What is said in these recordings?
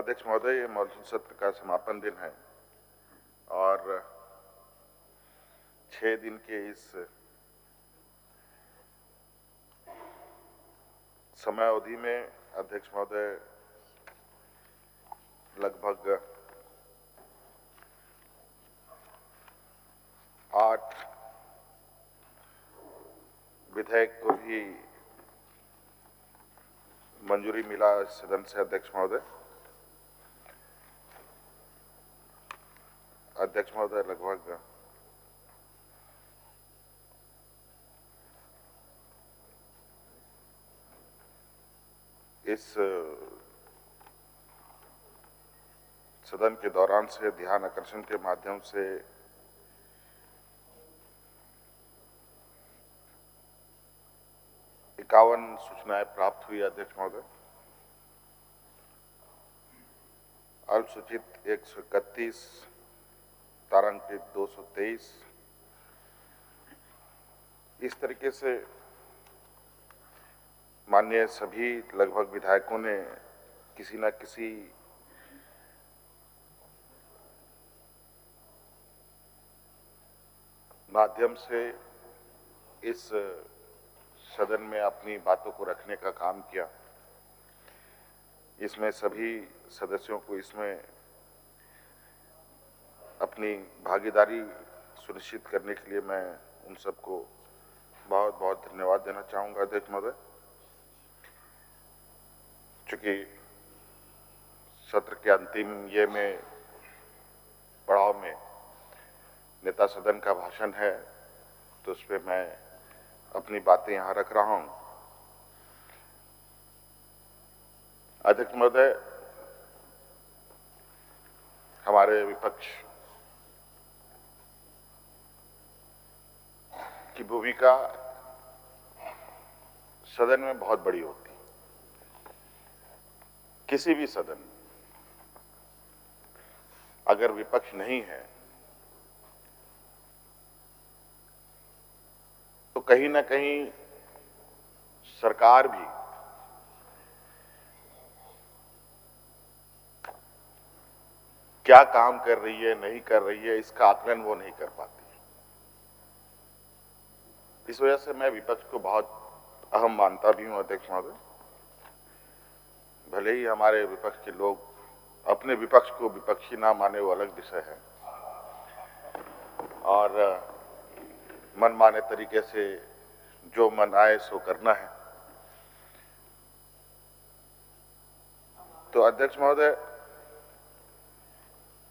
अध्यक्ष महोदय, ये मॉनसून सत्र का समापन दिन है और 6 दिन के इस समय अवधि में अध्यक्ष महोदय लगभग 8 विधेयक को भी मंजूरी मिला सदन से। अध्यक्ष महोदय लगभग इस सदन के दौरान से ध्यान आकर्षण के माध्यम से इक्यावन सूचनाएं प्राप्त हुई। अध्यक्ष महोदय, अल्पसूचित 131, तारांकित 223, इस तरीके से माननीय सभी लगभग विधायकों ने किसी न किसी माध्यम से इस सदन में अपनी बातों को रखने का काम किया। इसमें सभी सदस्यों को इसमें अपनी भागीदारी सुनिश्चित करने के लिए मैं उन सबको बहुत बहुत धन्यवाद देना चाहूँगा। अध्यक्ष महोदय, चूंकि सत्र के अंतिम में पड़ाव में नेता सदन का भाषण है, तो उस पर मैं अपनी बातें यहाँ रख रहा हूँ। अध्यक्ष महोदय, हमारे विपक्ष की भूमिका सदन में बहुत बड़ी होती है। किसी भी सदन अगर विपक्ष नहीं है तो कहीं ना कहीं सरकार भी क्या काम कर रही है, नहीं कर रही है, इसका आकलन वो नहीं कर पाती। इस वजह से मैं विपक्ष को बहुत अहम मानता भी हूं। अध्यक्ष महोदय, भले ही हमारे विपक्ष के लोग अपने विपक्ष को विपक्षी ना माने, वो अलग विषय है, और मनमाने तरीके से जो मन आए सो करना है। तो अध्यक्ष महोदय,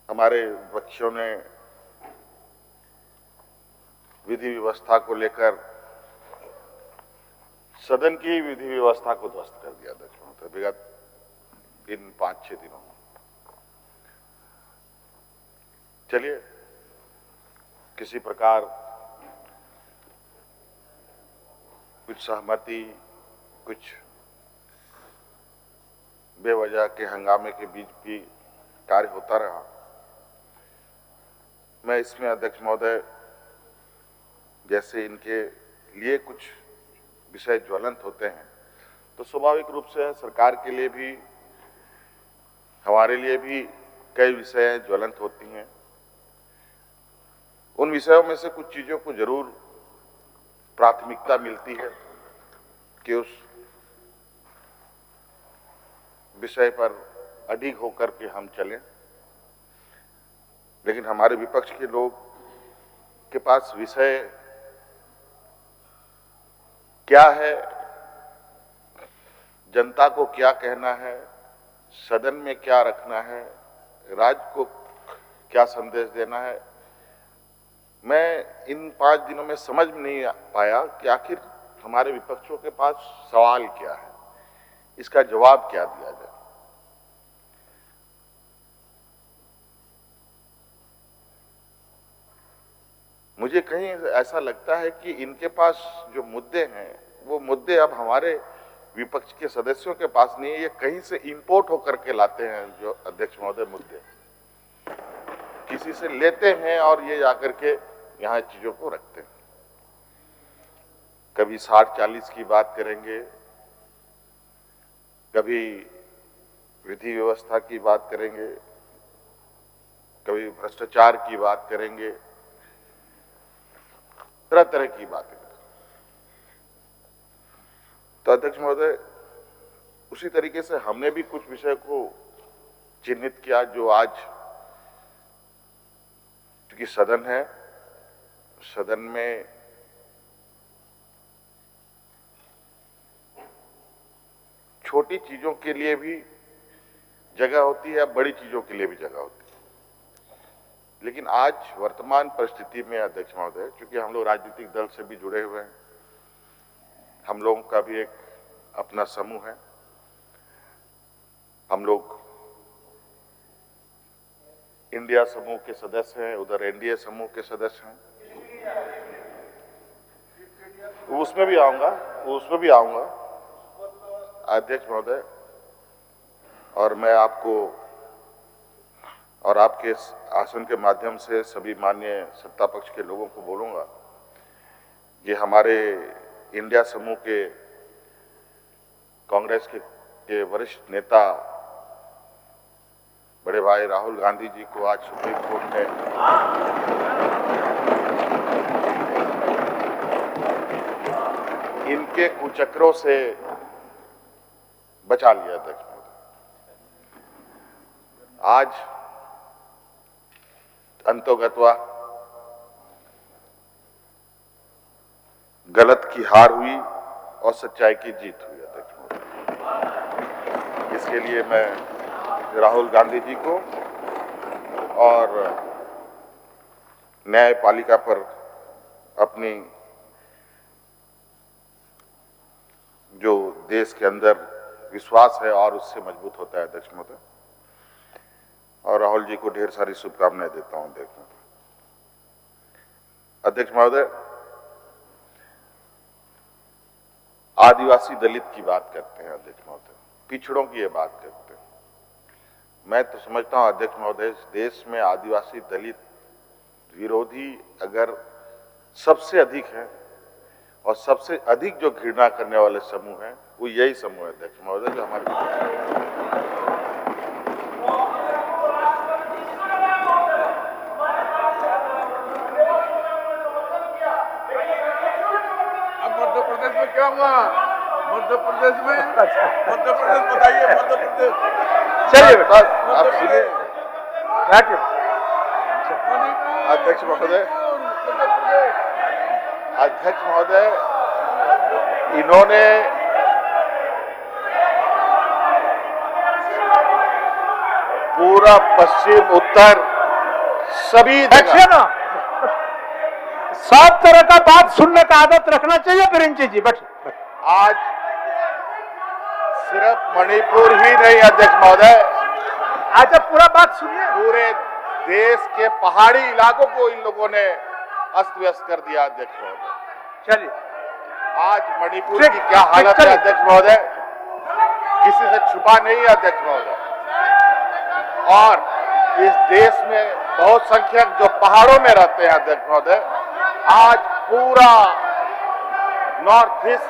हमारे विपक्षियों ने विधि व्यवस्था को लेकर सदन की विधि व्यवस्था को ध्वस्त कर दिया। अध्यक्ष महोदय, विगत इन 5-6 दिनों में चलिए किसी प्रकार कुछ सहमति, कुछ बेवजह के हंगामे के बीच भी कार्य होता रहा। मैं इसमें अध्यक्ष महोदय, जैसे इनके लिए कुछ विषय ज्वलंत होते हैं, तो स्वाभाविक रूप से सरकार के लिए भी, हमारे लिए भी कई विषय ज्वलंत होती हैं। उन विषयों में से कुछ चीजों को जरूर प्राथमिकता मिलती है कि उस विषय पर अडिग होकर के हम चलें, लेकिन हमारे विपक्ष के लोग के पास विषय क्या है, जनता को क्या कहना है, सदन में क्या रखना है, राज्य को क्या संदेश देना है, मैं इन 5 दिनों में समझ नहीं पाया कि आखिर हमारे विपक्षों के पास सवाल क्या है, इसका जवाब क्या दिया जाए। मुझे कहीं ऐसा लगता है कि इनके पास जो मुद्दे हैं, वो मुद्दे अब हमारे विपक्ष के सदस्यों के पास नहीं है, ये कहीं से इंपोर्ट होकर के लाते हैं। जो अध्यक्ष महोदय मुद्दे किसी से लेते हैं और ये जाकर के यहाँ चीजों को रखते हैं। कभी 60-40 की बात करेंगे, कभी विधि व्यवस्था की बात करेंगे, कभी भ्रष्टाचार की बात करेंगे, तरह तरह की बातें। तो अध्यक्ष महोदय, उसी तरीके से हमने भी कुछ विषय को चिन्हित किया जो आज क्योंकि सदन है, सदन में छोटी चीजों के लिए भी जगह होती है, बड़ी चीजों के लिए भी जगह होती है। लेकिन आज वर्तमान परिस्थिति में अध्यक्ष महोदय, क्योंकि हम लोग राजनीतिक दल से भी जुड़े हुए हैं, हम लोगों का भी एक अपना समूह है, हम लोग इंडिया समूह के सदस्य हैं, उधर एनडीए समूह के सदस्य हैं, उसमें भी आऊंगा अध्यक्ष महोदय। और मैं आपको और आपके आसन के माध्यम से सभी माननीय सत्ता पक्ष के लोगों को बोलूंगा, ये हमारे इंडिया समूह के कांग्रेस के वरिष्ठ नेता बड़े भाई राहुल गांधी जी को आज सुप्रीम कोर्ट ने इनके कुचक्रों से बचा लिया अध्यक्ष महोदय। आज अंतोगत्वा गलत की हार हुई और सच्चाई की जीत हुई अध्यक्ष महोदय। इसके लिए मैं राहुल गांधी जी को और न्यायपालिका पर अपनी जो देश के अंदर विश्वास है और उससे मजबूत होता है अध्यक्ष महोदय, और राहुल जी को ढेर सारी शुभकामनाएं देता हूं अध्यक्ष महोदय। आदिवासी दलित की बात करते हैं अध्यक्ष महोदय, पिछड़ों की ये बात करते हैं। मैं तो समझता हूं अध्यक्ष महोदय, देश में आदिवासी दलित विरोधी अगर सबसे अधिक है और सबसे अधिक जो घृणा करने वाले समूह हैं, वो यही समूह है अध्यक्ष महोदय, जो हमारे मध्य प्रदेश में क्या हुआ? मध्य प्रदेश बताइए। मध्य प्रदेश चलिए बस आप सुनिए अध्यक्ष महोदय। अध्यक्ष महोदय, इन्होंने पूरा पश्चिम उत्तर सभी जगह सब तरह का बात सुनने का आदत रखना चाहिए। प्रिंची जी बैठिए। आज सिर्फ मणिपुर ही नहीं अध्यक्ष महोदय, आज पूरा बात सुनिए। पूरे देश के पहाड़ी इलाकों को इन लोगों ने अस्त व्यस्त कर दिया अध्यक्ष महोदय। चलिए, आज मणिपुर की क्या हालत है अध्यक्ष महोदय, किसी से छुपा नहीं है अध्यक्ष महोदय। और इस देश में बहुत संख्यक जो पहाड़ों में रहते हैं अध्यक्ष महोदय, आज पूरा नॉर्थ ईस्ट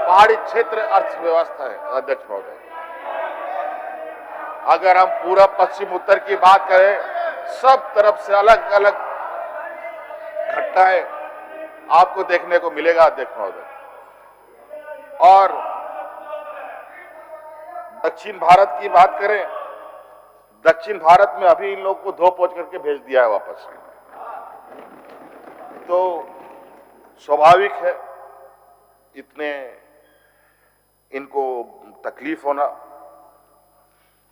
पहाड़ी क्षेत्र अर्थव्यवस्था है अध्यक्ष महोदय। अगर हम पूरा पश्चिम उत्तर की बात करें, सब तरफ से अलग अलग घटनाएं आपको देखने को मिलेगा अध्यक्ष महोदय। और दक्षिण भारत की बात करें, दक्षिण भारत में अभी इन लोगों को धो पोछ करके भेज दिया है वापस। तो स्वाभाविक है इतने इनको तकलीफ होना,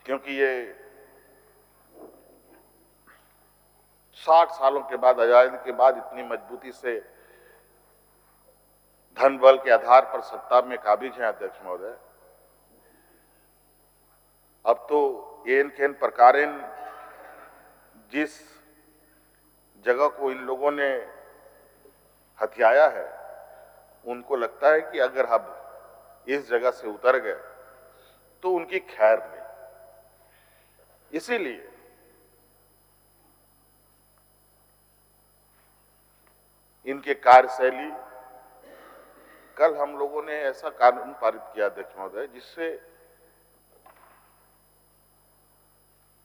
क्योंकि ये 60 सालों के बाद, आजादी के बाद इतनी मजबूती से धन बल के आधार पर सत्ता में काबिज हैं अध्यक्ष महोदय। अब तो एन खेन प्रकारेण जिस जगह को इन लोगों ने हथियाया है, उनको लगता है कि अगर हम इस जगह से उतर गए तो उनकी खैर नहीं। इसीलिए इनके कार्यशैली, कल हम लोगों ने ऐसा कानून पारित किया अध्यक्ष महोदय, जिससे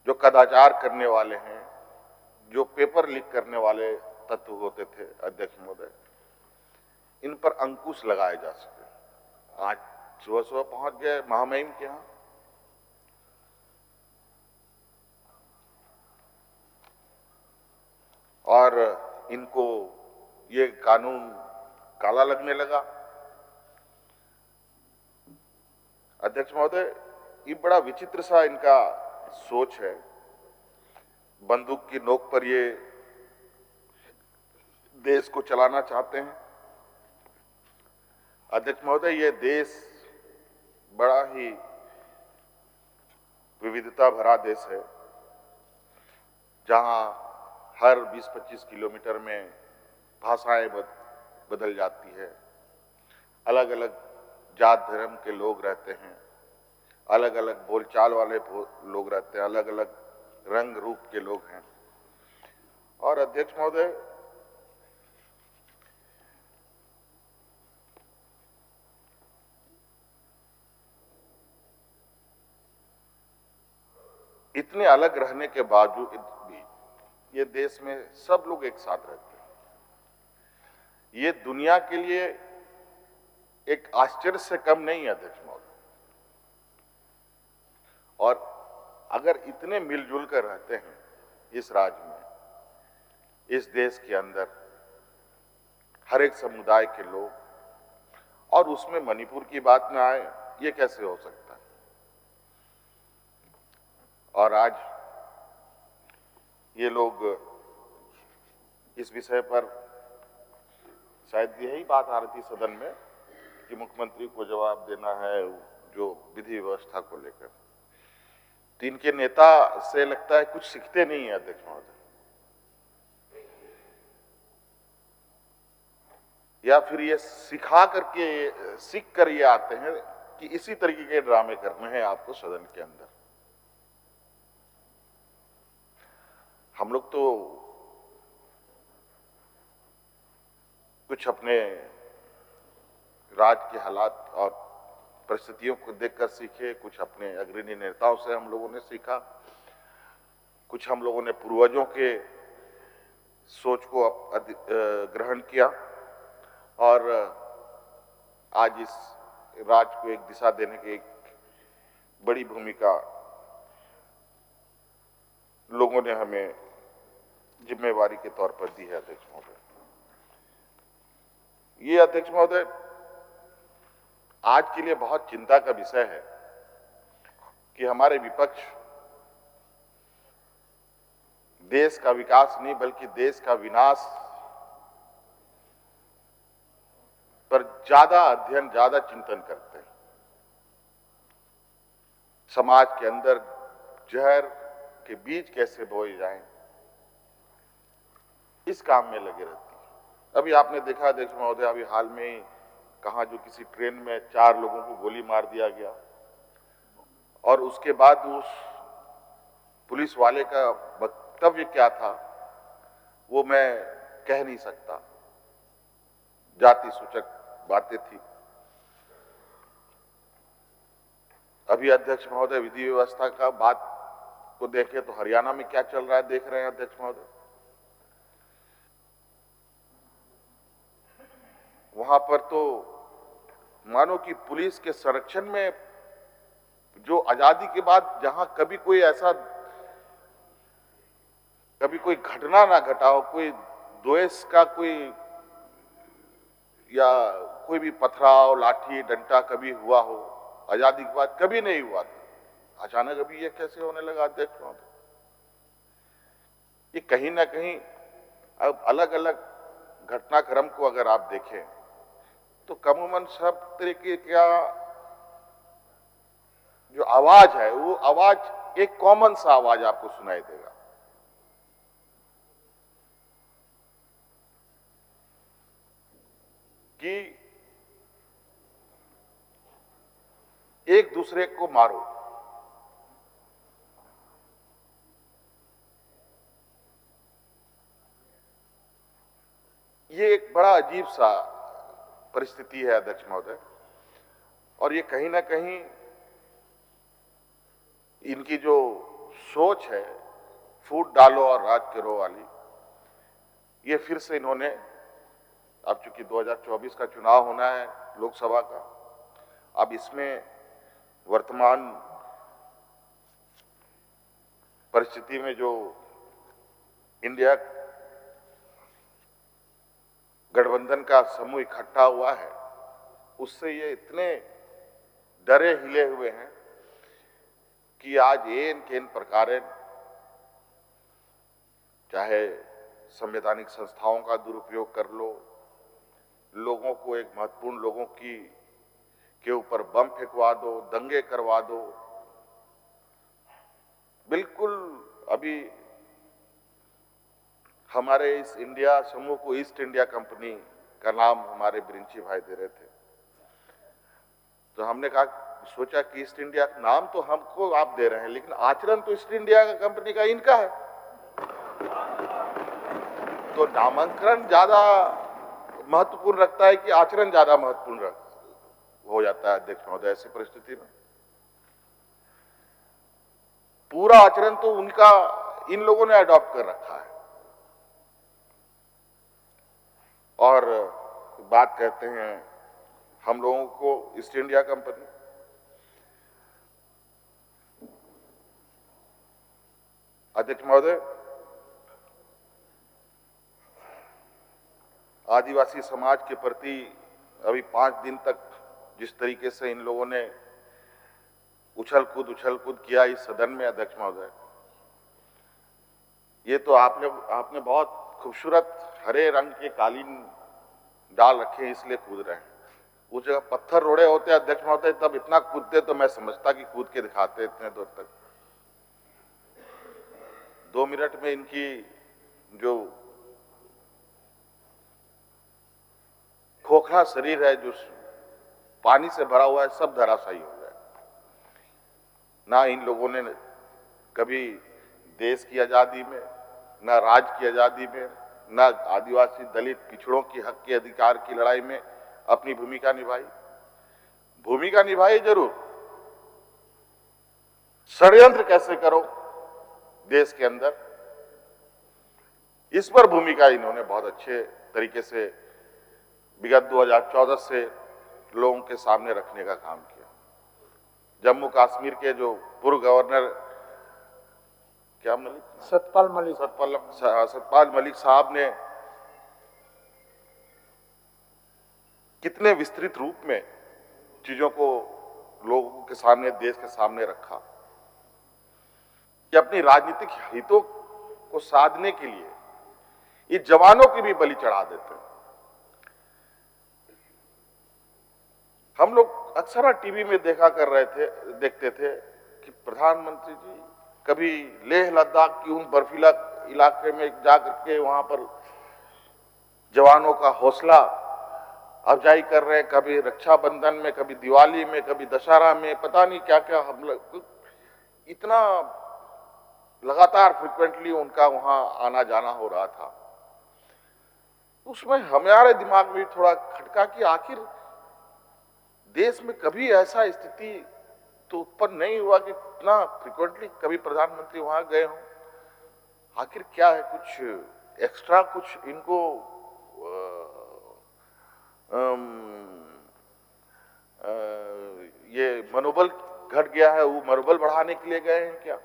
जो कदाचार करने वाले हैं, जो पेपर लीक करने वाले तत्व होते थे अध्यक्ष महोदय, इन पर अंकुश लगाए जा सके। आज सुबह सुबह पहुंच गए महामहिम के यहां, और इनको ये कानून काला लगने लगा। अध्यक्ष महोदय, ये बड़ा विचित्र सा इनका सोच है। बंदूक की नोक पर ये देश को चलाना चाहते हैं। अध्यक्ष महोदय, ये देश बड़ा ही विविधता भरा देश है, जहां हर 20-25 किलोमीटर में भाषाएं बदल जाती है, अलग अलग जात धर्म के लोग रहते हैं, अलग अलग बोलचाल वाले लोग रहते हैं, अलग अलग रंग रूप के लोग हैं। और अध्यक्ष महोदय, इतने अलग रहने के बावजूद भी ये देश में सब लोग एक साथ रहते हैं। ये दुनिया के लिए एक आश्चर्य से कम नहीं है अध्यक्ष महोदय। और अगर इतने मिलजुल कर रहते हैं इस राज्य में, इस देश के अंदर, हर एक समुदाय के लोग, और उसमें मणिपुर की बात में आए, ये कैसे हो सकता है? और आज ये लोग इस विषय पर, शायद यही बात आ रही थी सदन में कि मुख्यमंत्री को जवाब देना है जो विधि व्यवस्था को लेकर, तो इनके नेता से लगता है कुछ सीखते नहीं है अध्यक्ष महोदय, या फिर ये सीख कर ये आते हैं कि इसी तरीके के ड्रामे करने हैं आपको सदन के अंदर। हम लोग तो कुछ अपने राज्य के हालात और परिस्थितियों को देखकर सीखे, कुछ अपने अग्रणी नेताओं से हम लोगों ने सीखा, कुछ हम लोगों ने पूर्वजों के सोच को ग्रहण किया, और आज इस राज्य को एक दिशा देने की एक बड़ी भूमिका लोगों ने हमें जिम्मेवारी के तौर पर दी है अध्यक्ष महोदय। ये अध्यक्ष महोदय आज के लिए बहुत चिंता का विषय है कि हमारे विपक्ष देश का विकास नहीं बल्कि देश का विनाश पर ज्यादा अध्ययन, ज्यादा चिंतन करते हैं। समाज के अंदर जहर के बीज कैसे बोए जाएं, इस काम में लगे रहती है। अभी आपने देखा अध्यक्ष महोदय, अभी हाल में ही कहा जो किसी ट्रेन में 4 लोगों को गोली मार दिया गया, और उसके बाद उस पुलिस वाले का वक्तव्य क्या था वो मैं कह नहीं सकता, जाति सूचक बातें थी। अभी अध्यक्ष महोदय विधि व्यवस्था का बात को देखें तो हरियाणा में क्या चल रहा है देख रहे हैं अध्यक्ष महोदय। वहां पर तो मानो कि पुलिस के संरक्षण में, जो आजादी के बाद जहां कभी कोई घटना ना घटा हो, कोई द्वेष का कोई या कोई भी पथराव, लाठी डंडा कभी हुआ हो, आजादी के बाद कभी नहीं हुआ था। अचानक अभी ये कैसे होने लगा अध्यक्ष महोदय? ये कहीं ना कहीं अब अलग अलग घटनाक्रम को अगर आप देखें तो कमूमन सब तरीके का जो आवाज है वो आवाज एक कॉमन सा आवाज आपको सुनाई देगा। कि एक दूसरे को मारो। ये एक बड़ा अजीब सा परिस्थिति है अध्यक्ष महोदय, और ये कहीं ना कहीं इनकी जो सोच है फूट डालो और राज करो वाली, ये फिर से इन्होंने, अब चूंकि 2024 का चुनाव होना है लोकसभा का, अब इसमें वर्तमान परिस्थिति में जो इंडिया गठबंधन का समूह इकट्ठा हुआ है, उससे ये इतने डरे हिले हुए हैं कि आज एन केन प्रकार, चाहे संवैधानिक संस्थाओं का दुरुपयोग कर लो, लोगों को, एक महत्वपूर्ण लोगों के ऊपर बम फेंकवा दो, दंगे करवा दो। बिल्कुल अभी हमारे इस इंडिया समूह को ईस्ट इंडिया कंपनी का नाम हमारे बिरिंची भाई दे रहे थे, तो हमने कहा, सोचा कि ईस्ट इंडिया नाम तो हमको आप दे रहे हैं, लेकिन आचरण तो ईस्ट इंडिया कंपनी का इनका है, तो नामांकन ज्यादा महत्वपूर्ण रखता है कि आचरण ज्यादा महत्वपूर्ण हो जाता है अध्यक्ष महोदय। ऐसी परिस्थिति में पूरा आचरण तो उनका, इन लोगों ने अडॉप्ट कर रखा है। और बात कहते हैं हम लोगों को ईस्ट इंडिया कंपनी, अध्यक्ष महोदय, आदिवासी समाज के प्रति अभी 5 दिन तक जिस तरीके से इन लोगों ने उछल कूद किया इस सदन में, अध्यक्ष महोदय, ये तो आपने बहुत खूबसूरत हरे रंग के कालीन डाल रखे हैं इसलिए कूद रहे हैं। उस जगह पत्थर रोड़े होते अध्यक्ष महोदय, तब इतना कूदते तो मैं समझता कि कूद के दिखाते इतने दूर तक। 2 मिनट में इनकी जो खोखला शरीर है, जो पानी से भरा हुआ है, सब धराशायी हो गया। ना इन लोगों ने कभी देश की आजादी में, ना राज्य की आजादी में, ना आदिवासी दलित पिछड़ों की हक के अधिकार की लड़ाई में अपनी भूमिका निभाई जरूर, षड्यंत्र कैसे करो देश के अंदर, इस पर भूमिका इन्होंने बहुत अच्छे तरीके से विगत 2014 से लोगों के सामने रखने का काम किया। जम्मू कश्मीर के जो पूर्व गवर्नर, क्या सतपाल मलिक साहब ने कितने विस्तृत रूप में चीजों को लोगों के सामने, देश के सामने रखा कि अपनी राजनीतिक हितों को साधने के लिए ये जवानों की भी बलि चढ़ा देते हैं। हम लोग अक्सर टीवी में देखते थे कि प्रधानमंत्री जी कभी लेह लद्दाख की उन बर्फीला इलाके में जाकर के वहां पर जवानों का हौसला अफजाई कर रहे हैं, कभी रक्षाबंधन में, कभी दिवाली में, कभी दशहरा में, पता नहीं क्या क्या हम लोग, इतना लगातार फ्रिक्वेंटली उनका वहां आना जाना हो रहा था। उसमें हमारे दिमाग में थोड़ा खटका कि आखिर देश में कभी ऐसा स्थिति तो उत्पन्न नहीं हुआ कि इतना फ्रिक्वेंटली कभी प्रधानमंत्री वहां गए हों। आखिर क्या है, कुछ एक्स्ट्रा, कुछ इनको ये मनोबल घट गया है, वो मनोबल बढ़ाने के लिए गए हैं क्या?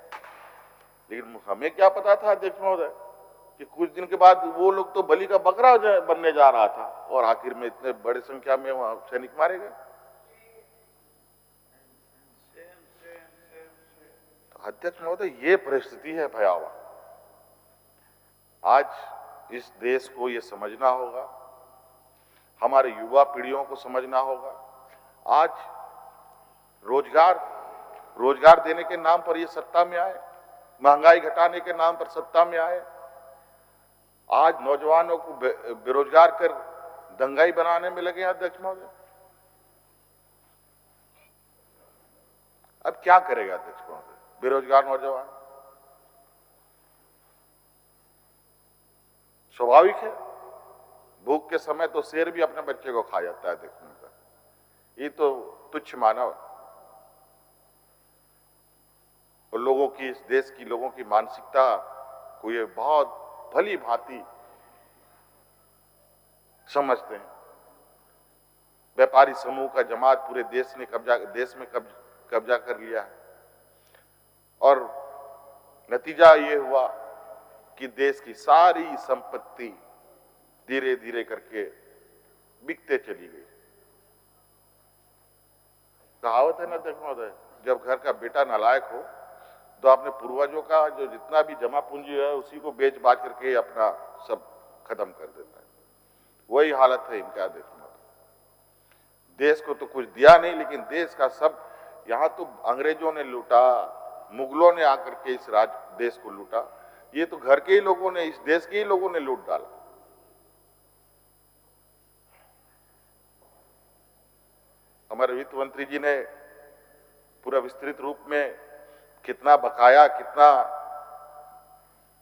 लेकिन हमें क्या पता था अध्यक्ष महोदय कि कुछ दिन के बाद वो लोग तो बलि का बकरा बनने जा रहा था और आखिर में इतने बड़ी संख्या में वहां सैनिक मारे गए। अध्यक्ष महोदय, ये परिस्थिति है भयावह। आज इस देश को ये समझना होगा, हमारे युवा पीढ़ियों को समझना होगा। आज रोजगार देने के नाम पर ये सत्ता में आए, महंगाई घटाने के नाम पर सत्ता में आए, आज नौजवानों को बेरोजगार कर दंगाई बनाने में लगे हैं अध्यक्ष महोदय। अब क्या करेगा अध्यक्ष महोदय बेरोजगार नौजवान? स्वाभाविक है, भूख के समय तो शेर भी अपने बच्चे को खा जाता है अध्यक्ष महोदय। ये तो तुच्छ मानव। और लोगों की, इस देश की लोगों की मानसिकता को ये बहुत भली भांति समझते हैं। व्यापारी समूह का जमात पूरे देश में कब्जा कर लिया है और नतीजा ये हुआ कि देश की सारी संपत्ति धीरे धीरे करके बिकते चली गई। कहावत है ना अध्यक्ष महोदय, जब घर का बेटा नालायक हो तो अपने पूर्वजों का जो जितना भी जमा पूंजी है उसी को बेच बाच करके अपना सब खत्म कर देता है। वही हालत है इनका अध्यक्ष महोदय। देश को तो कुछ दिया नहीं, लेकिन देश का सब, यहां तो अंग्रेजों ने लूटा, मुगलों ने आकर के इस देश को लूटा, ये तो घर के ही लोगों ने, इस देश के ही लोगों ने लूट डाला। हमारे वित्त मंत्री जी ने पूरा विस्तृत रूप में कितना बकाया, कितना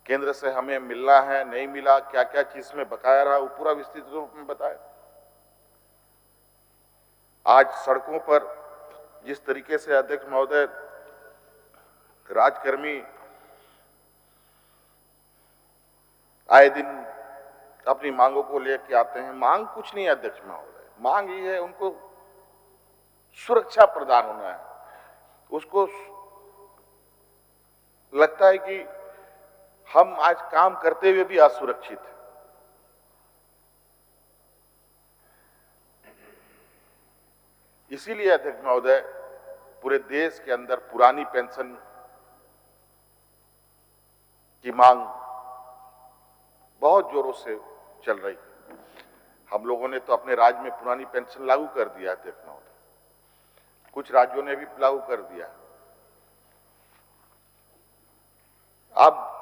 केंद्र से हमें मिलना है, नहीं मिला, क्या क्या चीज में बकाया रहा, वो पूरा विस्तृत रूप में बताया। आज सड़कों पर जिस तरीके से अध्यक्ष महोदय राजकर्मी आए दिन अपनी मांगों को लेकर आते हैं, मांग कुछ नहीं है अध्यक्ष महोदय, मांग ये है उनको सुरक्षा प्रदान होना है। उसको लगता है कि हम आज काम करते हुए भी असुरक्षित हैं। इसीलिए अध्यक्ष महोदय पूरे देश के अंदर पुरानी पेंशन की मांग बहुत जोरों से चल रही है। हम लोगों ने तो अपने राज्य में पुरानी पेंशन लागू कर दिया है अध्यक्ष महोदय, कुछ राज्यों ने भी लागू कर दिया। अब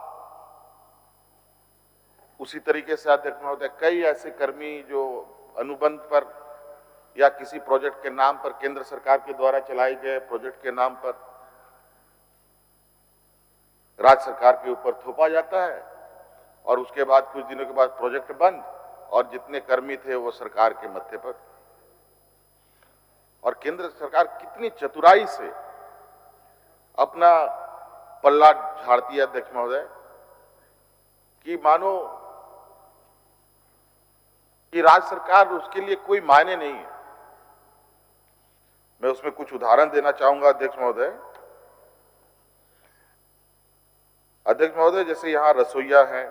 उसी तरीके से अध्यक्ष महोदय कई ऐसे कर्मी जो अनुबंध पर या किसी प्रोजेक्ट के नाम पर, केंद्र सरकार के द्वारा चलाए गए प्रोजेक्ट के नाम पर राज्य सरकार के ऊपर थोपा जाता है और उसके बाद कुछ दिनों के बाद प्रोजेक्ट बंद और जितने कर्मी थे वो सरकार के मत्थे पर। और केंद्र सरकार कितनी चतुराई से अपना पल्ला झाड़ती है अध्यक्ष महोदय कि मानो कि राज्य सरकार, उसके लिए कोई मायने नहीं है। मैं उसमें कुछ उदाहरण देना चाहूंगा अध्यक्ष महोदय। अध्यक्ष महोदय जैसे यहां रसोईया है,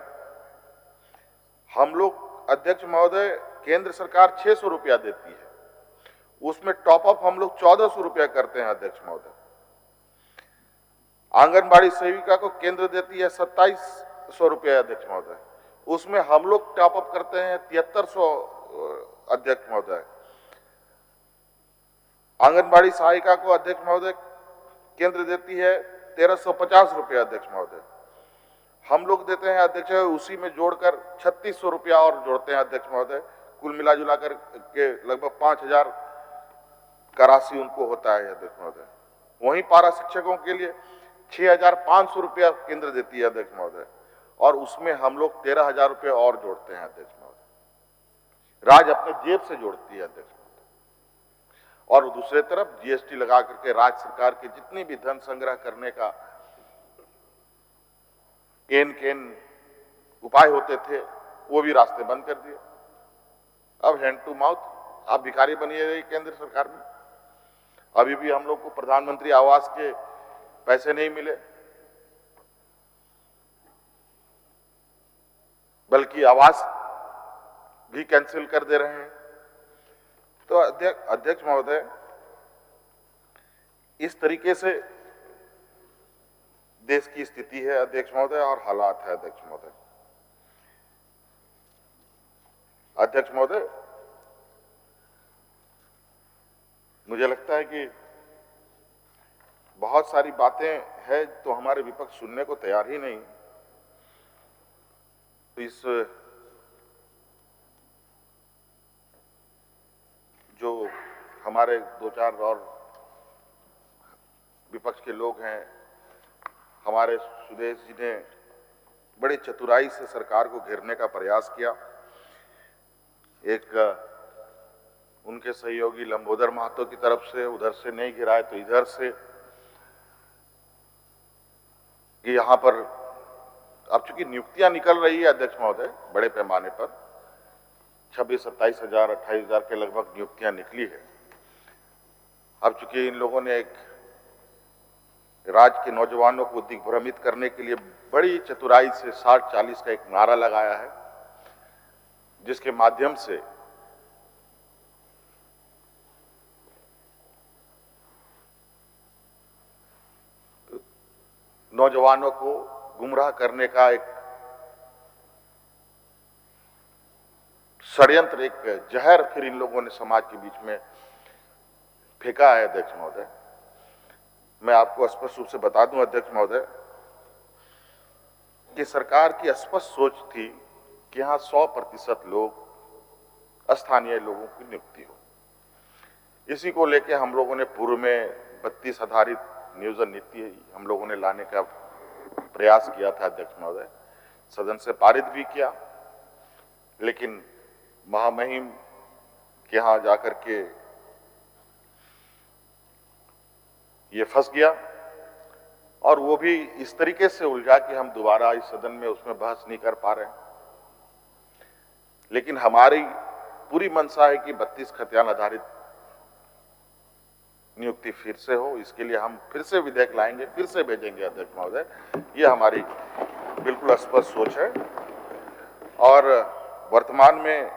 हम लोग अध्यक्ष महोदय केंद्र सरकार 600 रुपया देती है, उसमें टॉप अप हम लोग 1400 रुपया करते हैं अध्यक्ष महोदय। आंगनबाड़ी सेविका को केंद्र देती है 2700 रुपया अध्यक्ष महोदय, उसमें हम लोग टॉप अप करते हैं 7300 अध्यक्ष महोदय। आंगनबाड़ी सहायिका को अध्यक्ष महोदय केंद्र देती है 1350 रुपया अध्यक्ष महोदय, हम लोग देते हैं अध्यक्ष उसी में जोड़कर 3600 रुपया और जोड़ते हैं अध्यक्ष महोदय। कुल मिला जुलाकर के लगभग 5000 का राशि उनको होता है अध्यक्ष महोदय। वहीं पारा शिक्षकों के लिए 6500 रुपया केंद्र देती है अध्यक्ष महोदय और उसमें हम लोग 13000 रुपये और जोड़ते हैं अध्यक्ष महोदय। राज्य अपने जेब से जोड़ती है अध्यक्ष महोदय और दूसरे तरफ जीएसटी लगा करके राज्य सरकार के जितनी भी धन संग्रह करने का केन उपाय होते थे वो भी रास्ते बंद कर दिए। अब हैंड टू माउथ, आप भिखारी बनिए रही केंद्र सरकार में। अभी भी हम लोग को प्रधानमंत्री आवास के पैसे नहीं मिले, बल्कि आवास भी कैंसिल कर दे रहे हैं। तो अध्यक्ष महोदय इस तरीके से देश की स्थिति है अध्यक्ष महोदय और हालात है अध्यक्ष महोदय। अध्यक्ष महोदय मुझे लगता है कि बहुत सारी बातें हैं तो हमारे विपक्ष सुनने को तैयार ही नहीं। तो इस जो हमारे दो चार और विपक्ष के लोग हैं, हमारे सुदेश जी ने बड़ी चतुराई से सरकार को घेरने का प्रयास किया। एक उनके सहयोगी लंबोदर महतो की तरफ से, उधर से नहीं घिराए तो इधर से, कि यहाँ पर अब चूंकि नियुक्तियां निकल रही है अध्यक्ष महोदय बड़े पैमाने पर 26-27 हजार 28 हजार के लगभग नियुक्तियां निकली है। अब चूंकि इन लोगों ने एक राज्य के नौजवानों को दिग्भ्रमित करने के लिए बड़ी चतुराई से 60-40 का एक नारा लगाया है, जिसके माध्यम से नौजवानों को गुमराह करने का एक षड्यंत्र, एक जहर फिर इन लोगों ने समाज के बीच में फेंका है। अध्यक्ष महोदय, मैं आपको स्पष्ट रूप से बता दूं अध्यक्ष महोदय कि सरकार की स्पष्ट सोच थी कि यहां 100% लोग स्थानीय लोगों की नियुक्ति हो। इसी को लेकर हम लोगों ने पूर्व में 32 आधारित नियोजन नीति हम लोगों ने लाने का प्रयास किया था अध्यक्ष महोदय, सदन से पारित भी किया, लेकिन महामहिम के यहां जाकर के ये फंस गया और वो भी इस तरीके से उलझा कि हम दोबारा इस सदन में उसमें बहस नहीं कर पा रहे हैं। लेकिन हमारी पूरी मंशा है कि 32 खतियान आधारित नियुक्ति फिर से हो। इसके लिए हम फिर से विधेयक लाएंगे, फिर से भेजेंगे अध्यक्ष महोदय, ये हमारी बिल्कुल स्पष्ट सोच है। और वर्तमान में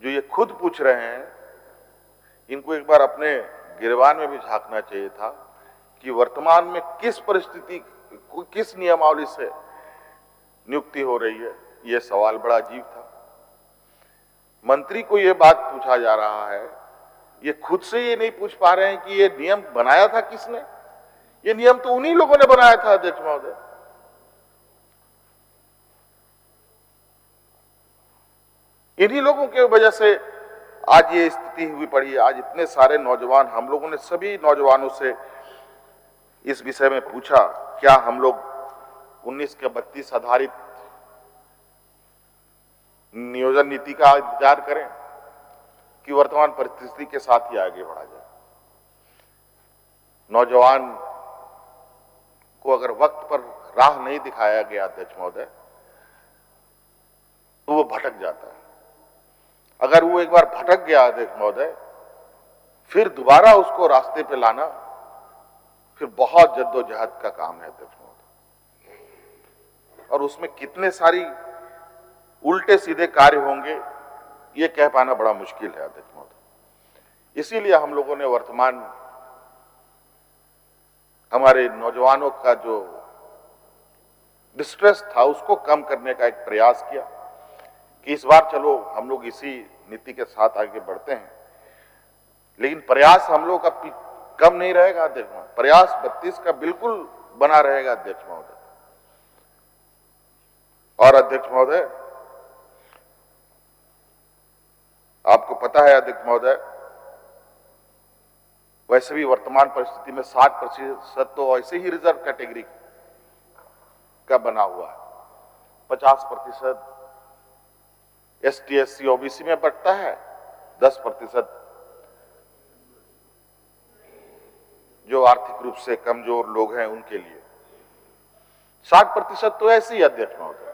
जो ये खुद पूछ रहे हैं, इनको एक बार अपने गिरबान में भी झांकना चाहिए था कि वर्तमान में किस परिस्थिति, किस नियमावली से नियुक्ति हो रही है। ये सवाल बड़ा अजीब था। मंत्री को ये बात पूछा जा रहा है, ये खुद से ये नहीं पूछ पा रहे हैं कि ये नियम बनाया था किसने। ये नियम तो उन्हीं लोगों ने बनाया था अध्यक्ष महोदय। इन्हीं लोगों की वजह से आज ये स्थिति हुई पड़ी है। आज इतने सारे नौजवान, हम लोगों ने सभी नौजवानों से इस विषय में पूछा, क्या हम लोग 19 के 32 आधारित नियोजन नीति का इंतजार करें कि वर्तमान परिस्थिति के साथ ही आगे बढ़ा जाए। नौजवान को अगर वक्त पर राह नहीं दिखाया गया अध्यक्ष महोदय, तो वो भटक जाता है। अगर वो एक बार भटक गया अध्यक्ष महोदय, फिर दोबारा उसको रास्ते पे लाना फिर बहुत जद्दोजहद का काम है अध्यक्ष महोदय। और उसमें कितने सारी उल्टे सीधे कार्य होंगे, ये कह पाना बड़ा मुश्किल है अध्यक्ष महोदय। इसीलिए हम लोगों ने वर्तमान हमारे नौजवानों का जो डिस्ट्रेस था उसको कम करने का एक प्रयास किया कि इस बार चलो हम लोग इसी नीति के साथ आगे बढ़ते हैं। लेकिन प्रयास हम लोग का कम नहीं रहेगा अध्यक्ष महोदय, प्रयास 32 का बिल्कुल बना रहेगा अध्यक्ष महोदय। और अध्यक्ष महोदय, आपको पता है अध्यक्ष महोदय, वैसे भी वर्तमान परिस्थिति में 60% तो ऐसे ही रिजर्व कैटेगरी का बना हुआ है, 50% ST SC OBC में बंटता है, 10% जो आर्थिक रूप से कमजोर लोग हैं उनके लिए, 60% तो ऐसे ही अध्यक्ष महोदय,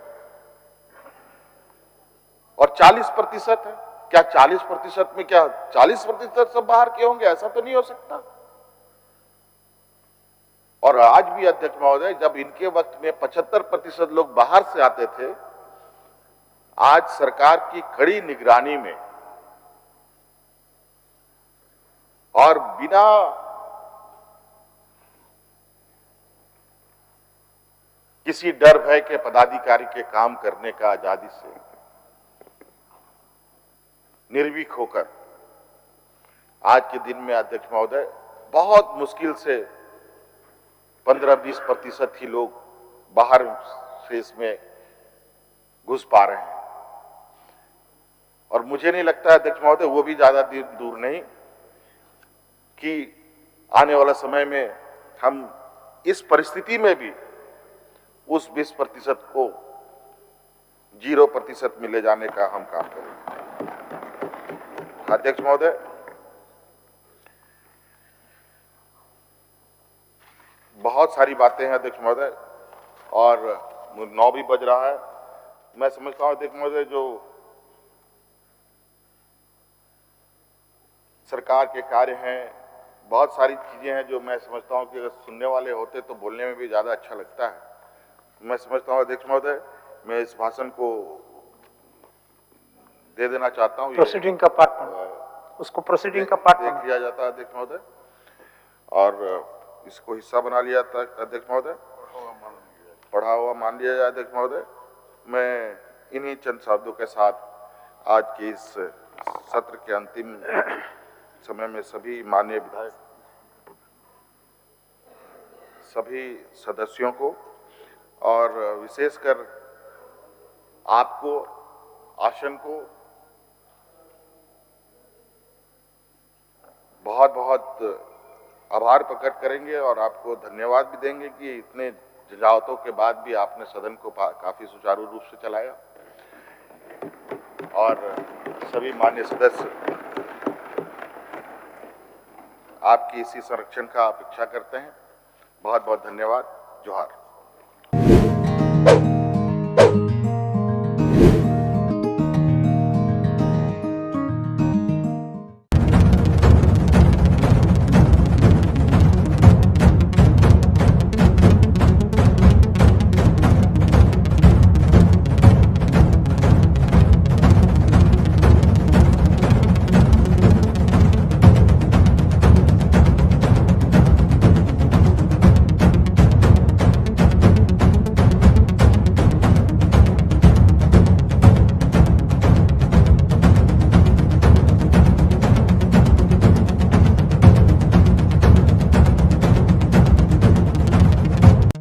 और 40% है। क्या 40% में क्या 40% सब बाहर के होंगे? ऐसा तो नहीं हो सकता। और आज भी अध्यक्ष महोदय, जब इनके वक्त में 75% लोग बाहर से आते थे, आज सरकार की कड़ी निगरानी में और बिना किसी डर भय के पदाधिकारी के काम करने का आजादी से निर्भीक होकर आज के दिन में अध्यक्ष महोदय बहुत मुश्किल से 15-20% ही लोग बाहर से इसमें घुस पा रहे हैं। और मुझे नहीं लगता अध्यक्ष महोदय वो भी ज्यादा दूर नहीं कि आने वाला समय में हम इस परिस्थिति में भी उस 20% को 0% में ले जाने का हम काम करेंगे। अध्यक्ष महोदय, बहुत बहुत सारी बातें हैं अध्यक्ष महोदय, और 9 भी बज रहा है। मैं समझता हूं अध्यक्ष महोदय, जो सरकार के कार्य हैं, बहुत सारी चीजें हैं जो मैं समझता हूं कि अगर सुनने वाले होते तो बोलने में भी ज्यादा अच्छा लगता है। मैं समझता हूं अध्यक्ष महोदय, मैं इस भाषण को दे देना चाहता हूं। प्रोसीडिंग का पार्ट बना, उसको प्रोसीडिंग का पार्ट देख बना। लिया जाता है अध्यक्ष महोदय, और इसको हिस्सा बना लिया था अध्यक्ष महोदय, पढ़ा हुआ मान लिया जाए अध्यक्ष महोदय। मैं इन्हीं चंद शब्दों के साथ आज के इस सत्र के अंतिम समय में सभी माननीय विधायक, सभी सदस्यों को और विशेषकर आपको, आसन को बहुत बहुत आभार प्रकट करेंगे और आपको धन्यवाद भी देंगे कि इतने झंझावातों के बाद भी आपने सदन को काफी सुचारू रूप से चलाया। और सभी माननीय सदस्य आपकी इसी संरक्षण का अपेक्षा करते हैं। बहुत बहुत धन्यवाद। जोहार।